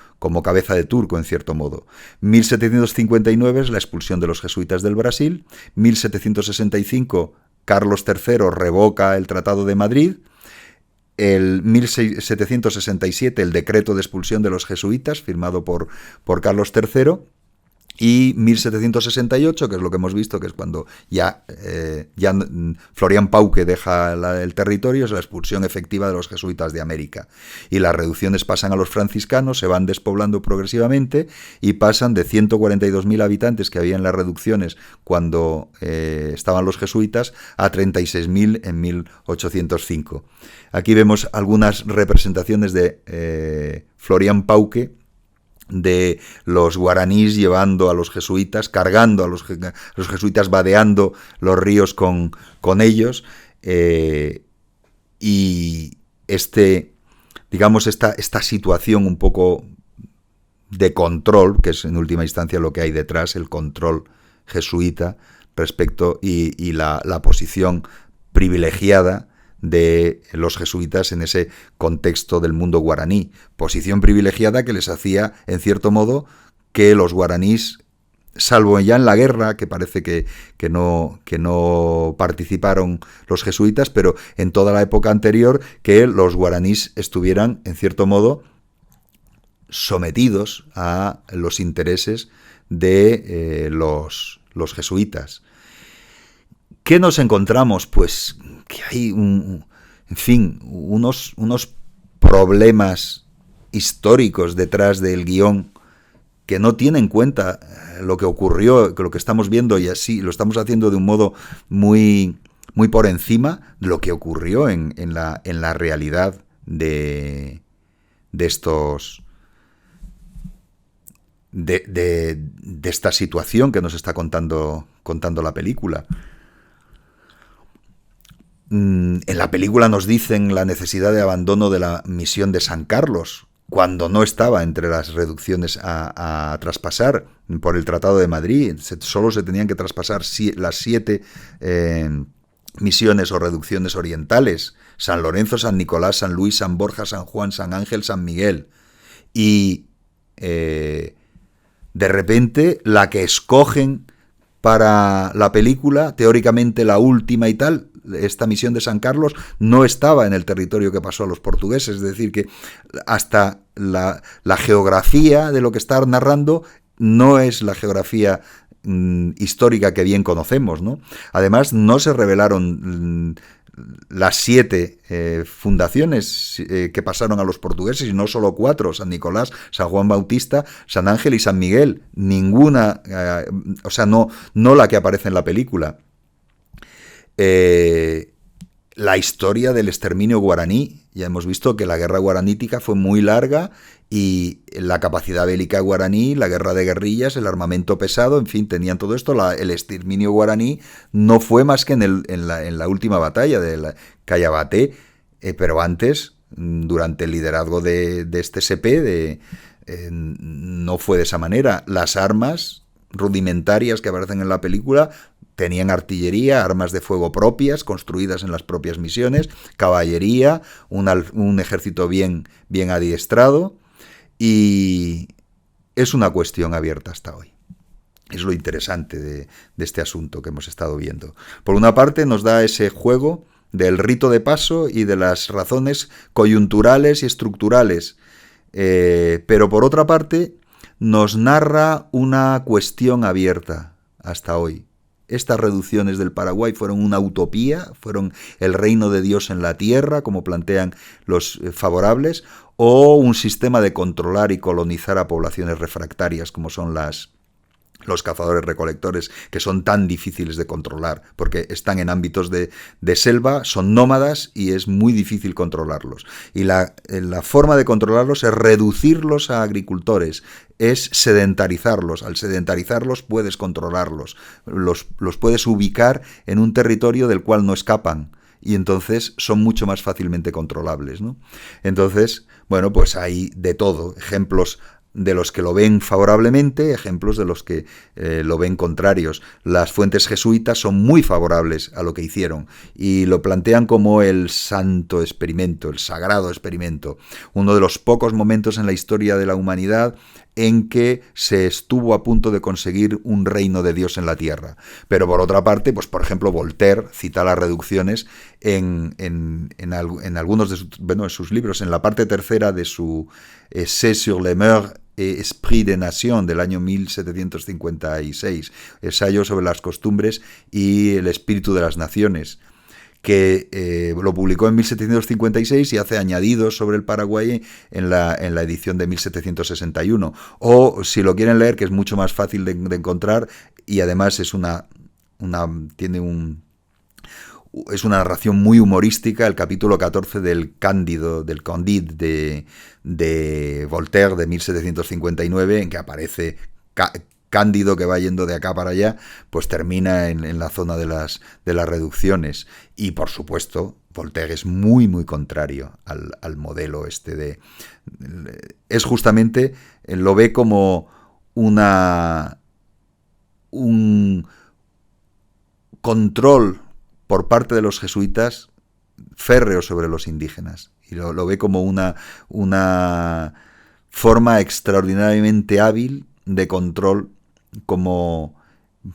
cabeza de turco, en cierto modo. 1759 es la expulsión de los jesuitas del Brasil. 1765 Carlos III revoca el Tratado de Madrid. El 1767 el decreto de expulsión de los jesuitas firmado por Carlos III, y 1768, que es lo que hemos visto, que es cuando ya Florian Pauque deja el territorio, es la expulsión efectiva de los jesuitas de América. Y las reducciones pasan a los franciscanos, se van despoblando progresivamente y pasan de 142.000 habitantes que había en las reducciones cuando estaban los jesuitas a 36.000 en 1805. Aquí vemos algunas representaciones de Florian Pauque, de los guaraníes llevando a los jesuitas, cargando a los jesuitas, vadeando los ríos con ellos, y esta situación un poco de control, que es en última instancia lo que hay detrás, el control jesuita respecto y la posición privilegiada de los jesuitas en ese contexto del mundo guaraní, posición privilegiada que les hacía, en cierto modo, que los guaraníes, salvo ya en la guerra, que parece que no participaron los jesuitas, pero en toda la época anterior, que los guaraníes estuvieran, en cierto modo, sometidos a los intereses de los jesuitas. ¿Qué nos encontramos? Pues que hay unos problemas históricos detrás del guión que no tienen en cuenta lo que ocurrió, lo que estamos viendo, y así lo estamos haciendo de un modo muy, muy por encima de lo que ocurrió en la realidad de esta situación que nos está contando la película. En la película nos dicen la necesidad de abandono de la misión de San Carlos, cuando no estaba entre las reducciones a traspasar por el Tratado de Madrid. Solo se tenían que traspasar las 7 misiones o reducciones orientales: San Lorenzo, San Nicolás, San Luis, San Borja, San Juan, San Ángel, San Miguel. Y de repente la que escogen para la película, teóricamente la última y tal, esta misión de San Carlos, no estaba en el territorio que pasó a los portugueses. Es decir, que hasta la geografía de lo que está narrando no es la geografía histórica que bien conocemos, ¿no? Además, no se revelaron las 7 fundaciones que pasaron a los portugueses, y no solo 4: San Nicolás, San Juan Bautista, San Ángel y San Miguel. Ninguna, no la que aparece en la película. La historia del exterminio guaraní, ya hemos visto que la guerra guaranítica fue muy larga, y la capacidad bélica guaraní, la guerra de guerrillas, el armamento pesado, en fin, tenían todo esto. El exterminio guaraní no fue más que en la última batalla de la Cayabaté, pero antes, durante el liderazgo de este CP, no fue de esa manera. Las armas rudimentarias que aparecen en la película tenían artillería, armas de fuego propias, construidas en las propias misiones, caballería, un ejército bien adiestrado, y es una cuestión abierta hasta hoy. Es lo interesante de este asunto que hemos estado viendo. Por una parte, nos da ese juego del rito de paso y de las razones coyunturales y estructurales, pero por otra parte, nos narra una cuestión abierta hasta hoy. Estas reducciones del Paraguay fueron una utopía, fueron el reino de Dios en la tierra, como plantean los favorables, o un sistema de controlar y colonizar a poblaciones refractarias, como son las los cazadores-recolectores, que son tan difíciles de controlar, porque están en ámbitos de selva, son nómadas y es muy difícil controlarlos. Y la forma de controlarlos es reducirlos a agricultores, es sedentarizarlos. Al sedentarizarlos puedes controlarlos, los puedes ubicar en un territorio del cual no escapan. Y entonces son mucho más fácilmente controlables, ¿no? Entonces, bueno, pues hay de todo, ejemplos de los que lo ven favorablemente, ejemplos de los que lo ven contrarios. Las fuentes jesuitas son muy favorables a lo que hicieron y lo plantean como el santo experimento, el sagrado experimento, uno de los pocos momentos en la historia de la humanidad en que se estuvo a punto de conseguir un reino de Dios en la tierra. Pero por otra parte, pues por ejemplo, Voltaire cita las reducciones en algunos de sus libros, en la parte tercera de su Essai sur les mœurs et esprit des nations del año 1756, ensayo sobre las costumbres y el espíritu de las naciones, que lo publicó en 1756 y hace añadidos sobre el Paraguay en la edición de 1761. O, si lo quieren leer, que es mucho más fácil de encontrar, y además es es una narración muy humorística, el capítulo 14 del Candide de Voltaire de 1759, en que aparece Cándido, que va yendo de acá para allá, pues termina en la zona de las reducciones. Y por supuesto, Voltaire es muy, muy contrario al modelo este es justamente, lo ve como un control por parte de los jesuitas férreo sobre los indígenas. Y lo ve como una forma extraordinariamente hábil de control, como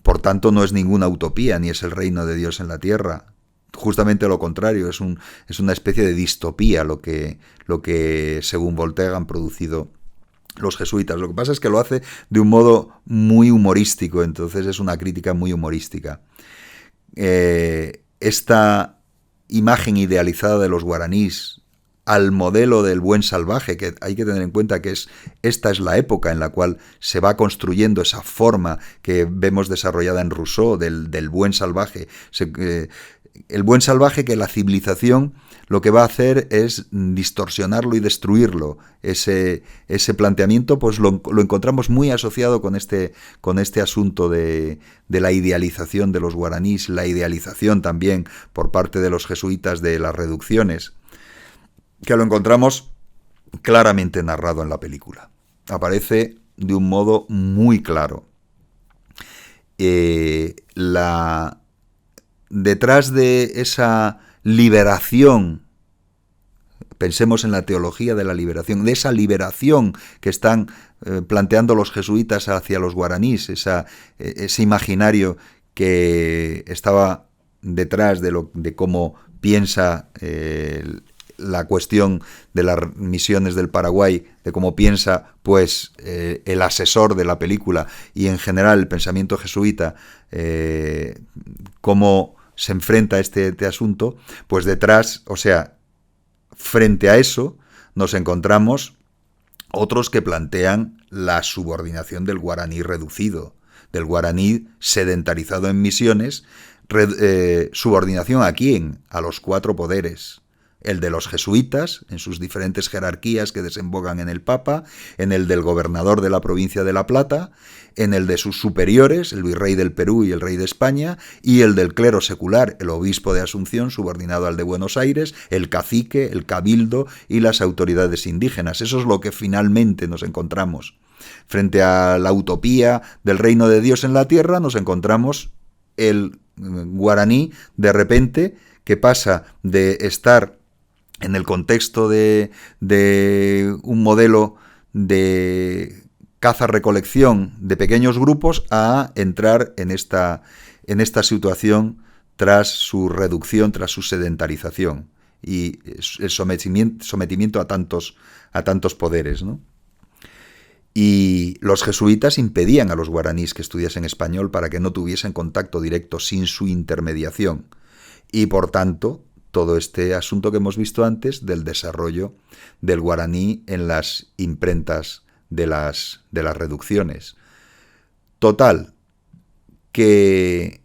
por tanto no es ninguna utopía, ni es el reino de Dios en la tierra. Justamente lo contrario, es una especie de distopía lo que según Voltaire han producido los jesuitas. Lo que pasa es que lo hace de un modo muy humorístico, entonces es una crítica muy humorística. Esta imagen idealizada de los guaraníes al modelo del buen salvaje, que hay que tener en cuenta que esta es la época en la cual se va construyendo esa forma que vemos desarrollada en Rousseau del buen salvaje. El buen salvaje, que la civilización lo que va a hacer es distorsionarlo y destruirlo. Ese planteamiento pues lo encontramos muy asociado con este asunto de la idealización de los guaraníes, la idealización también por parte de los jesuitas de las reducciones, que lo encontramos claramente narrado en la película. Aparece de un modo muy claro. Detrás de esa liberación, pensemos en la teología de la liberación, de esa liberación que están planteando los jesuitas hacia los guaraníes, ese imaginario que estaba detrás de cómo piensa la cuestión de las misiones del Paraguay, de cómo piensa pues el asesor de la película y en general el pensamiento jesuita, cómo se enfrenta a este asunto, pues detrás, o sea, frente a eso nos encontramos otros que plantean la subordinación del guaraní reducido, del guaraní sedentarizado en misiones. ¿Subordinación a quién? A los cuatro poderes. El de los jesuitas, en sus diferentes jerarquías que desembocan en el Papa, en el del gobernador de la provincia de La Plata, en el de sus superiores, el virrey del Perú y el rey de España, y el del clero secular, el obispo de Asunción, subordinado al de Buenos Aires, el cacique, el cabildo y las autoridades indígenas. Eso es lo que finalmente nos encontramos. Frente a la utopía del reino de Dios en la tierra, nos encontramos el guaraní, de repente, que pasa de estar en el contexto de un modelo de caza-recolección de pequeños grupos a entrar en esta situación tras su reducción, tras su sedentarización y el sometimiento a tantos poderes, ¿no? Y los jesuitas impedían a los guaraníes que estudiasen español para que no tuviesen contacto directo sin su intermediación. Y por tanto, todo este asunto que hemos visto antes del desarrollo del guaraní en las imprentas de las reducciones. Total, ¿qué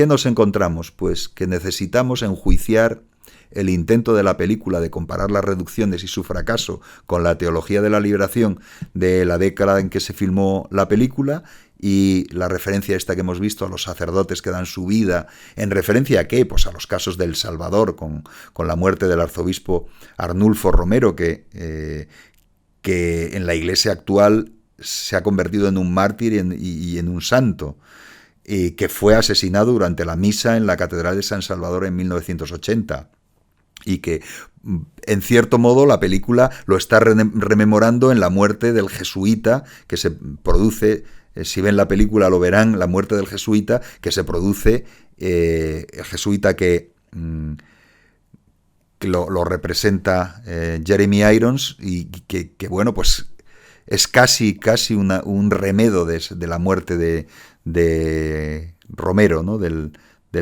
nos encontramos? Pues que necesitamos enjuiciar el intento de la película de comparar las reducciones y su fracaso con la teología de la liberación de la década en que se filmó la película, y la referencia esta que hemos visto a los sacerdotes que dan su vida, ¿en referencia a qué? Pues a los casos del Salvador, con la muerte del arzobispo Arnulfo Romero, que en la iglesia actual se ha convertido en un mártir y en un santo, que fue asesinado durante la misa en la Catedral de San Salvador en 1980. Y que, en cierto modo, la película lo está rememorando en la muerte del jesuita que se produce. Si ven la película lo verán, la muerte del jesuita que se produce, el jesuita que lo representa Jeremy Irons, y que bueno, pues es casi un remedo de la muerte de Romero, ¿no? del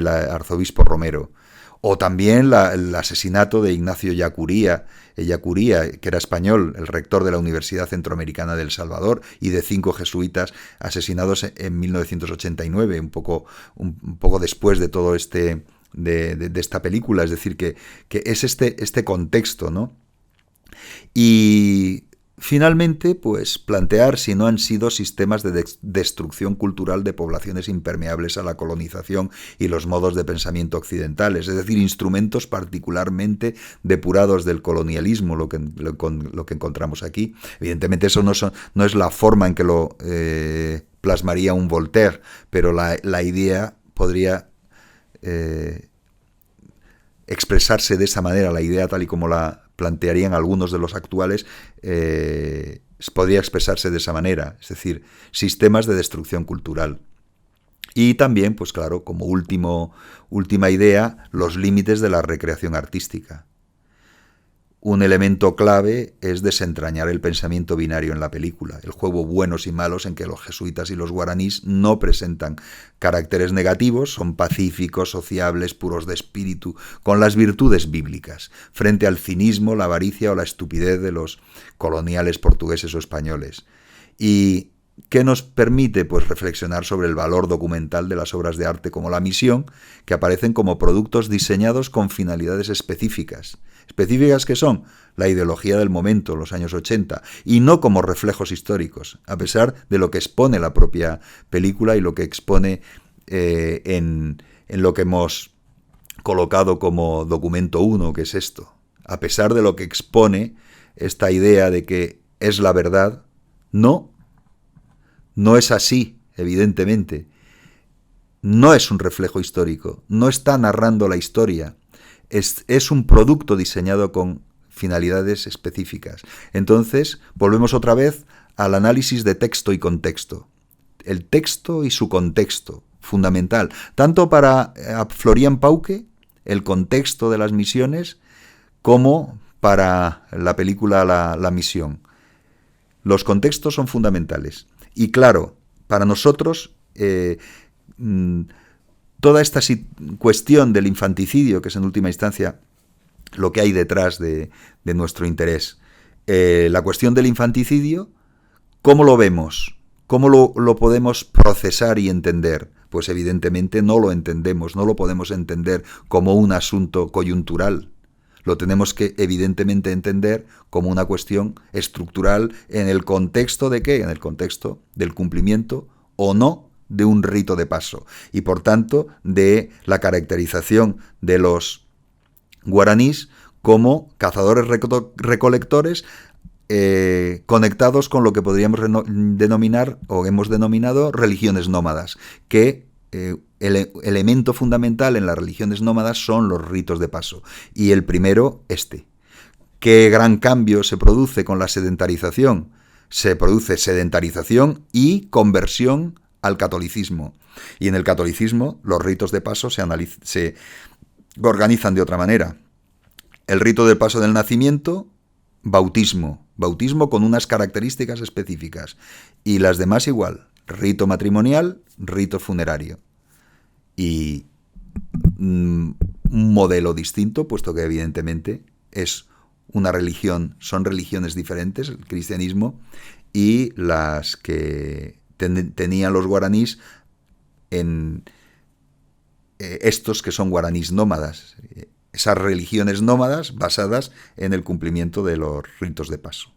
arzobispo Romero. O también el asesinato de Ignacio Ellacuría, que era español, el rector de la Universidad Centroamericana de El Salvador, y de 5 jesuitas asesinados en 1989, un poco después de todo de esta película. Es decir, que es este contexto, ¿no? Y finalmente, pues plantear si no han sido sistemas de destrucción cultural de poblaciones impermeables a la colonización y los modos de pensamiento occidentales, es decir, instrumentos particularmente depurados del colonialismo, lo que encontramos aquí. Evidentemente eso no es la forma en que lo plasmaría un Voltaire, pero la idea podría expresarse de esa manera, la idea tal y como la plantearían algunos de los actuales, podría expresarse de esa manera, es decir, sistemas de destrucción cultural. Y también, pues claro, como última idea, los límites de la recreación artística. Un elemento clave es desentrañar el pensamiento binario en la película, el juego buenos y malos en que los jesuitas y los guaraníes no presentan caracteres negativos, son pacíficos, sociables, puros de espíritu, con las virtudes bíblicas, frente al cinismo, la avaricia o la estupidez de los coloniales portugueses o españoles. Y ¿qué nos permite? Pues reflexionar sobre el valor documental de las obras de arte como La Misión, que aparecen como productos diseñados con finalidades específicas. ¿Específicas que son? La ideología del momento, los años 80, y no como reflejos históricos, a pesar de lo que expone la propia película y lo que expone en lo que hemos colocado como documento 1, que es esto. A pesar de lo que expone esta idea de que es la verdad, no es así, evidentemente. No es un reflejo histórico, no está narrando la historia. Es un producto diseñado con finalidades específicas. Entonces, volvemos otra vez al análisis de texto y contexto. El texto y su contexto, fundamental. Tanto para Florian Pauque, el contexto de las misiones, como para la película La Misión. Los contextos son fundamentales. Y claro, para nosotros, toda esta cuestión del infanticidio, que es en última instancia lo que hay detrás de nuestro interés, la cuestión del infanticidio, ¿cómo lo vemos? ¿Cómo lo podemos procesar y entender? Pues evidentemente no lo entendemos, no lo podemos entender como un asunto coyuntural. Lo tenemos que evidentemente entender como una cuestión estructural en el contexto de ¿qué? En el contexto del cumplimiento o no de un rito de paso, y por tanto de la caracterización de los guaraníes como cazadores recolectores, conectados con lo que podríamos denominar o hemos denominado religiones nómadas, que el elemento fundamental en las religiones nómadas son los ritos de paso, y el primero ¿Qué gran cambio se produce con la sedentarización? Se produce sedentarización y conversión al catolicismo. Y en el catolicismo los ritos de paso se organizan de otra manera. El rito de paso del nacimiento, bautismo con unas características específicas. Y las demás igual, rito matrimonial, rito funerario. Y un modelo distinto, puesto que evidentemente es una religión, son religiones diferentes, el cristianismo y las que tenían los guaraníes en estos que son guaraníes nómadas, esas religiones nómadas basadas en el cumplimiento de los ritos de paso.